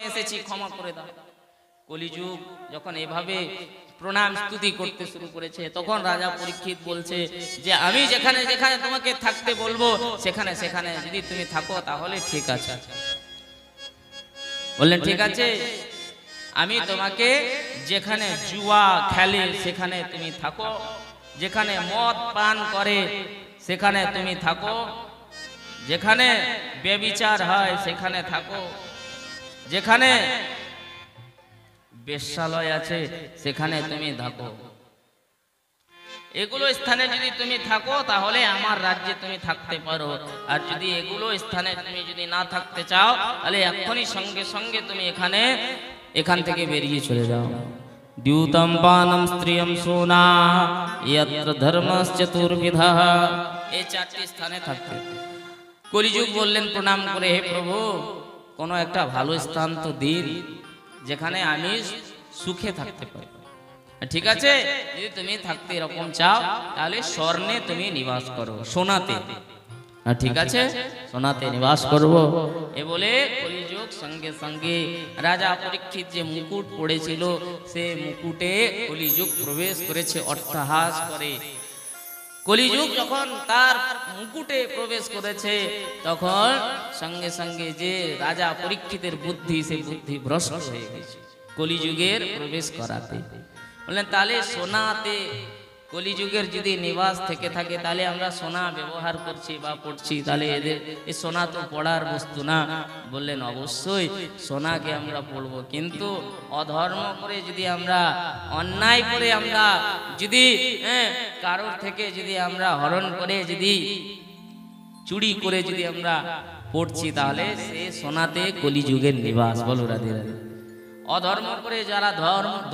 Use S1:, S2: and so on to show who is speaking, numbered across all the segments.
S1: এসেছি, ক্ষমা করে দাও। কলিযুগ যখন এভাবে প্রণাম স্তুতি করতে শুরু করেছে, তখন রাজা পরীক্ষিত বলছে যে আমি যেখানে যেখানে তোমাকে থাকতে বলবো সেখানে সেখানে যদি তুমি থাকো তাহলে ঠিক আছে। বললেন ঠিক আছে, আমি তোমাকে যেখানে জুয়া খেলে সেখানে তুমি থাকো, যেখানে মদ পান করে সেখানে তুমি থাকো, যেখানে ব্যভিচার হয় সেখানে থাকো, যেখানে বেশ্যালয় আছে সেখানে তুমি থাকো। এগুলো স্থানে যদি তুমি থাকো তাহলে আমার রাজ্যে তুমি থাকতে পারো, আর যদি এগুলো স্থানে তুমি যদি না থাকতে চাও তাহলে এখনই সঙ্গে সঙ্গে তুমি এখান থেকে বেরিয়ে চলে যাও। দ্যুতম পানম স্ত্রিয়ম সোনা যত্র ধর্মশ্চতুর্বিধঃ, এই চারটি স্থানে থাকতে। কলিযুগ বললেন প্রণাম করে, হে প্রভু কোনো একটা ভালো স্থান তো দিন যেখানে আমি সুখে থাকতে পারি। ঠিক আছে, যদি তুমি থাকতে এরকম চাও তাহলে স্বর্ণে তুমি নিবাস করো, সোনাতে। ঠিক আছে, সোনাতে নিবাস করব। এ বলে কলিযুগ সঙ্গে সঙ্গে রাজা পরীক্ষিত যে মুকুট পড়েছিল সে মুকুটে কলিযুগ প্রবেশ করেছে অট্টহাস করে। কলিযুগ যখন তার মুকুটে প্রবেশ করেছে তখন সঙ্গে সঙ্গে যে রাজা পরীক্ষিতের বুদ্ধি, সে বুদ্ধি ভ্রষ্ট হয়ে গেছে কলিযুগের প্রবেশ করাতে। বললেন তাহলে সোনাতে কলিযুগের যদি নিবাস থেকে থাকে তাহলে আমরা সোনা ব্যবহার করছি বা পড়ছি, তাহলে এদের এই সোনা তো পড়ার বস্তু না। বললেন অবশ্যই সোনাকে আমরা পড়বো, কিন্তু অধর্ম করে যদি আমরা, অন্যায় করে আমরা যদি কারোর থেকে যদি আমরা হরণ করে যদি চুরি করে যদি আমরা পড়ছি তাহলে সে সোনাতে কলিযুগের নিবাস। বলো রাধে রাধে। অধর্ম করে যারা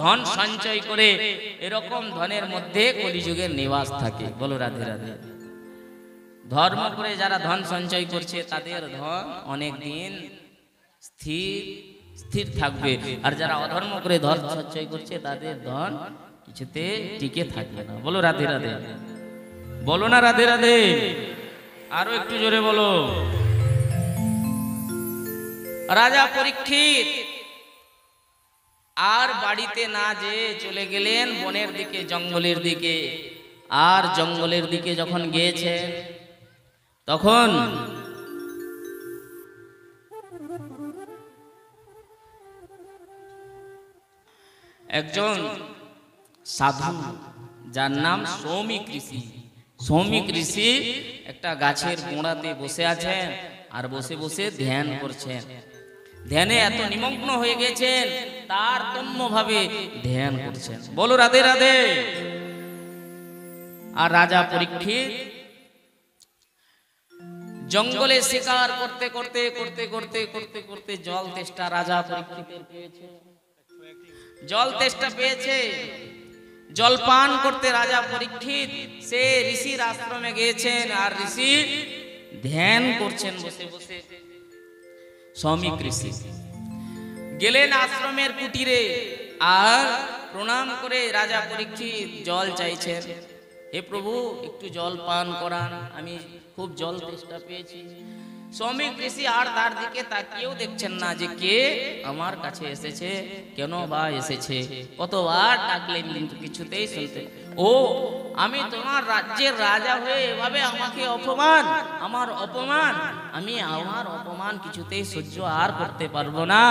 S1: ধন সঞ্চয় করে এরকম ধনের মধ্যে কলিযুগের নিবাস থাকে। বলো রাধে রাধে। ধর্ম করে যারা ধন সঞ্চয় করছে তাদের ধন অনেক দিন স্থির থাকবে, আর যারা অধর্ম করে ধন সঞ্চয় করছে তাদের ধন কিছুতে টিকে থাকবে না। বলো রাধে রাধে। বলো না রাধে রাধে, আরো একটু জোরে বলো। রাজা পরীক্ষিত আর বাড়িতে না যেয়ে চলে গেলেন বনের দিকে, জঙ্গলের দিকে। আর জঙ্গলের দিকে যখন গিয়েছেন তখন একজন সাধু যার নাম সৌমিক ঋষি, সৌমিক ঋষি একটা গাছের গোড়াতে বসে আছেন আর বসে বসে ধ্যান করছেন। ধ্যানে এত নিমগ্ন হয়ে গেছেন তারতম্য ভাবে ধ্যান করছেন। বলো রাধে রাধে। আর রাজা পরীক্ষিত জঙ্গলে শিকার করতে করতে করতে করতে করতে করতে জল তেষ্টা রাজা পরীক্ষিতের পেয়েছে। জল তেষ্টা পেয়েছে, জল পান করতে রাজা পরীক্ষিত সে ঋষির আশ্রমে গিয়েছেন আর ঋষি ধ্যান করছেন বসে বসে। সৌমিক ঋষি গেলেন আশ্রমের কুটিরে আর প্রণাম করে রাজা পরীক্ষিত জল চাইছেন। হে প্রভু একটু জল পান করান, আমি খুব জল তেষ্টা পেয়েছি। সৌমিক ঋষি আর তার দিকে তাকিয়েও দেখছেন না যে কে আমার কাছে এসেছে, কেন বা এসেছে। কতবার ডাকলেন কিন্তু কিছুতেই শুনতে। ও আমি তোমার রাজ্যের রাজা হয়ে এভাবে আমাকে অপমান, আমার অপমান, আমি আমার অপমান কিছুতেই সহ্য আর করতে পারবো না।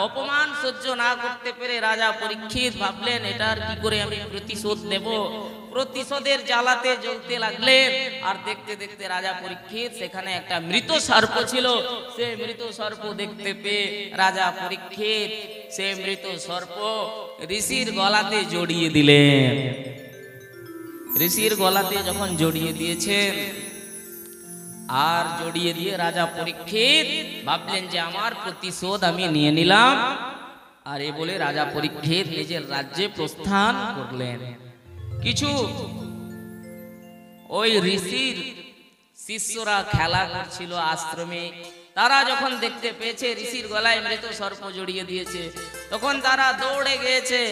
S1: অপমান সহ্য না করতে পেরে রাজা পরীক্ষিত ভাবলেন এটার কি করে আমি প্রতিশোধ নেব। প্রতিশোধের জ্বালাতে জ্বলতে লাগলেন। আর দেখতে দেখতে রাজা পরীক্ষিত সেখানে একটা মৃত সর্প ছিল, সে মৃত সর্প দেখতে পেয়ে রাজা পরীক্ষিত সে মৃত সর্প ঋষির গলাতে জড়িয়ে দিলেন। ঋষির গলাতে যখন জড়িয়ে দিয়েছেন আর জড়িয়ে দিয়ে রাজা পরীক্ষিত ভাবলেন যে আমার প্রতিশোধ আমি নিয়ে নিলাম। আর এ বলে রাজা পরীক্ষিত নিজের রাজ্যে প্রস্থান করলেন। কিছু ওই ঋষির শিষ্যরা খেলা করছিল আশ্রমে, তারা যখন দেখতে পেয়েছে ঋষির গলায় মৃত সর্প জড়িয়ে দিয়েছে তখন তারা দৌড়ে গিয়েছে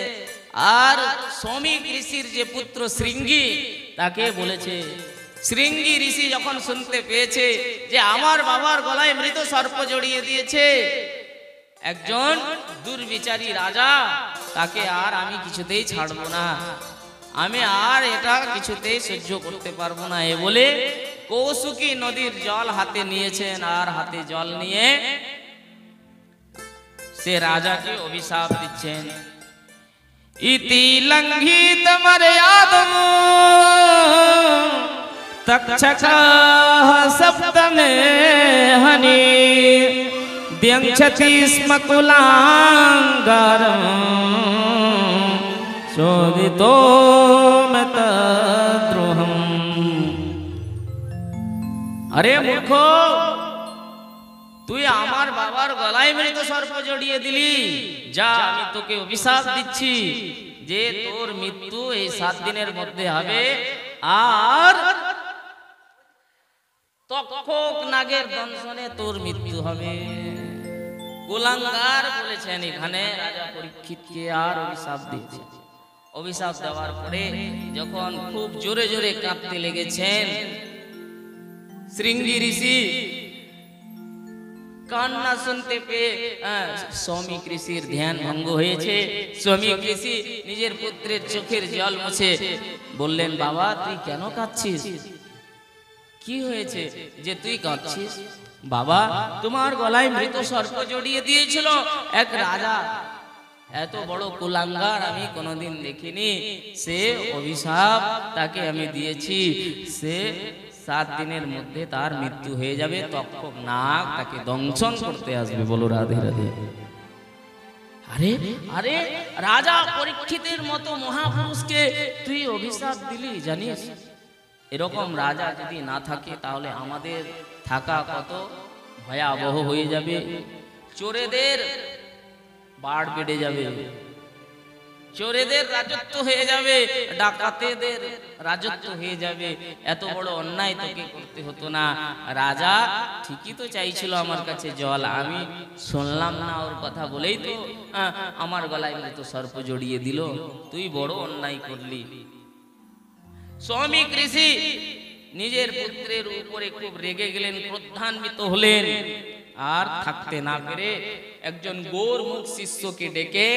S1: আর সৌমিক ঋষির যে পুত্র শৃঙ্গী তাকে বলেছে। শৃঙ্গী ঋষি যখন শুনতে পেয়েছে যে আমার বাবার গলায় মৃত সর্প জড়িয়ে দিয়েছে একজন দুর্বিচারী রাজা, তাকে আর আমি কিছুতেই ছাড়বো না, আমি আর এটা কিছুতেই সহ্য করতে পারবো না। এ বলে কৌশিকী নদীর জল হাতে নিয়েছেন, আর হাতে জল নিয়ে সে রাজাকে অভিশাপ দিচ্ছেন। ইতি লঙ্ঘিত মর্যাদা তক্ষকঃ সপ্তমে হনি দ্যঞ্চতি স্ম কুলাঙ্গারম শোভিতো মে তদ্রুহম। আরে মূর্খ, তুই আমার বাবার গলায় মৃত সর্প জড়িয়ে দিলি। যা, আমি তোকে অভিশাপ দিচ্ছি যে তোর মৃত্যু এই 7 দিনের মধ্যে হবে, আর তক্ষক নাগের দংশনে তোর মৃত্যু হবে। কুলাঙ্গার বলেছেন এখানে রাজা পরীক্ষিতকে, আর অভিশাপ দিচ্ছে। অভিশাপ দেওয়ার পরে যখন খুব জোরে জোরে কাঁদতে লেগেছেন, শৃঙ্গী ঋষি কান্না শুনতে পেয়ে শ্রমিক ঋষির ধ্যান ভঙ্গ হয়েছে। শ্রমিক ঋষি নিজের পুত্রের চোখের জল মুছে বললেন, বাবা তুই কেন কাঁদছিস? কি হয়েছে যে তুই কাঁদছিস? বাবা, তোমার গলায় মৃত সর্প জড়িয়ে দিয়েছিল এক রাজা, এত বড় কুলাঙ্গার আমি কোনোদিন দেখিনি। সে অভিশাপ তাকে আমি দিয়েছি, সে 7 দিনের মধ্যে তার মৃত্যু হয়ে যাবে, তক্ষক নাগ তাকে দংশন করতে আসবে। বলো রাধে রাধে। আরে আরে রাজা পরীক্ষিতের মতো মহাপুরুষকে তুই অভিশাপ দিলি, জানিস এরকম রাজা যদি না থাকে তাহলে আমাদের থাকা কত ভয়াবহ হয়ে যাবে। চোরেদের বাড় বেড়ে যাবে, চোরেদের রাজত্ব হয়ে যাবে, ডাকাতেদের রাজত্ব হয়ে যাবে। এত বড় অন্যায় তোকে করতে হতো না। রাজা ঠিকই তো চাইছিল আমার কাছে জল, আমি শুনলাম না ওর কথা বলেই তো আমার গলায় মৃত সর্প জড়িয়ে দিল। তুই বড় অন্যায় করলি। শ্রমিক ঋষি নিজের পুত্রের উপরে খুব রেগে গেলেন, ক্রোধান্বিত হলেন। আর থাকতে না পেরে একজন গোরমুখ শিষ্যকে ডেকে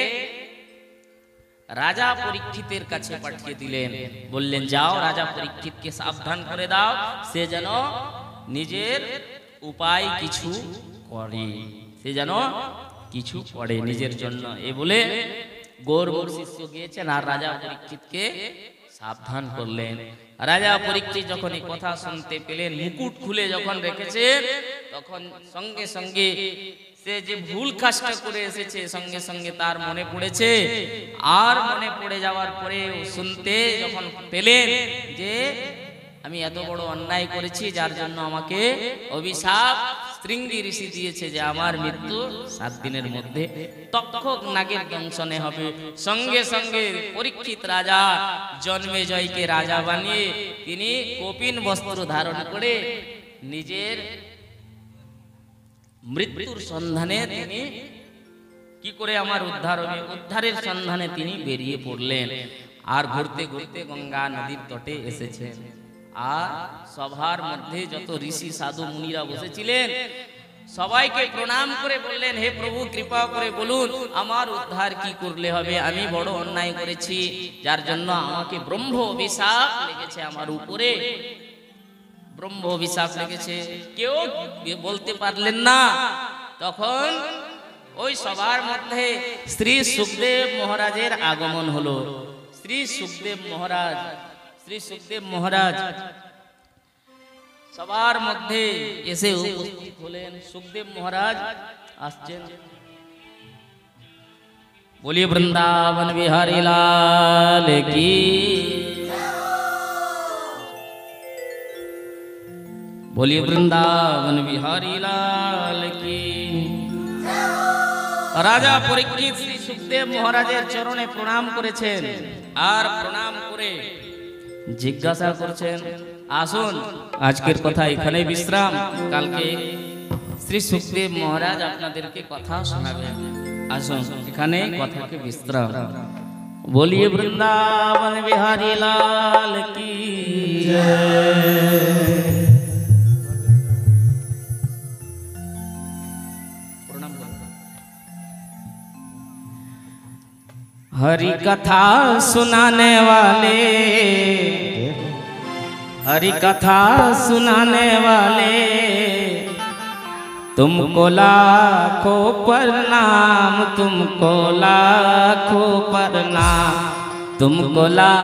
S1: রাজা পরীক্ষিতের কাছে পাঠিয়ে দিলেন। বললেন, যাও রাজা পরীক্ষিতকে সাবধান করে দাও, সে যেন নিজের উপায় কিছু করে, সে যেন কিছু করে নিজের জন্য। এ বলে গোরমুখ শিষ্য গিয়েছেন আর রাজা পরীক্ষিতকে সাবধান করলেন। রাজা পরীক্ষিত যখন এই কথা শুনতে পেলেন, মুকুট খুলে যখন রেখেছেন, তখন সঙ্গে সঙ্গে সে যে ভুল কাজটা করে এসেছে সঙ্গে সঙ্গে তার মনে পড়েছে। আর মনে পড়ে যাওয়ার পরে শুনতে যখন পেলেন যে আমি এত বড় অন্যায় করেছি, যার জন্য আমাকে অভিশাপ শৃঙ্গী ঋষি দিয়েছে যে আমার মৃত্যু 7 দিনের মধ্যে তক্ষক নাগের দংশনে হবে। সঙ্গে সঙ্গে পরীক্ষিত রাজা জন্মেজয়কে রাজা বানিয়ে তিনি কপিন বস্ত্র ধারণ করে নিজের মৃত্যুর সন্ধানে তিনি কি করে আমার উদ্ধার হবে, উদ্ধারের সন্ধানে তিনি বেরিয়ে পড়লেন। আর ঘুরতে ঘুরতে গঙ্গা নদীর তটে এসেছেন। আর সভার মধ্যে যত ঋষি সাধু মুনিরা বসেছিলেন সবাইকে প্রণাম করে বললেন, হে প্রভু কৃপা করে বলুন আমার উদ্ধার কি করলে হবে? আমি বড় অন্যায় করেছি, যার জন্য আমাকে ব্রহ্ম অভিশাপ লেগেছে আমার উপরে, ব্রহ্ম অভিশাপ লেগেছে। কেউ বলতে পারলেন না। তখন ওই সবার মধ্যে শ্রী সুখদেব মহারাজের আগমন হলো। শ্রী সুখদেব মহারাজ সবার মধ্যে এসে উপস্থিত হলেন। সুখদেব মহারাজ আসছেন। बोलिए वृंदावन बिहारी लाल की, बोलिए वृंदावन बिहारी लाल की। রাজা পরীক্ষিত শ্রী সুখদেব মহারাজের চরণে প্রণাম করেছেন। আর প্রণাম করে জিজ্ঞাসা করছেন, আসুন আজকের কথা এখানে বিশ্রাম, কালকে শ্রী সুখদেব মহারাজ আপনাদেরকে কথা শোনাবেন। আসুন এখানে কথাকে বিশ্রাম। बोलिए वृंदावन बिहारी लाल की जय। हरि कथा सुनाने वाले, हरि कथा सुनाने वाले, तुमको लाखों प्रणाम, तुमको लाखों प्रणाम, तुमको ला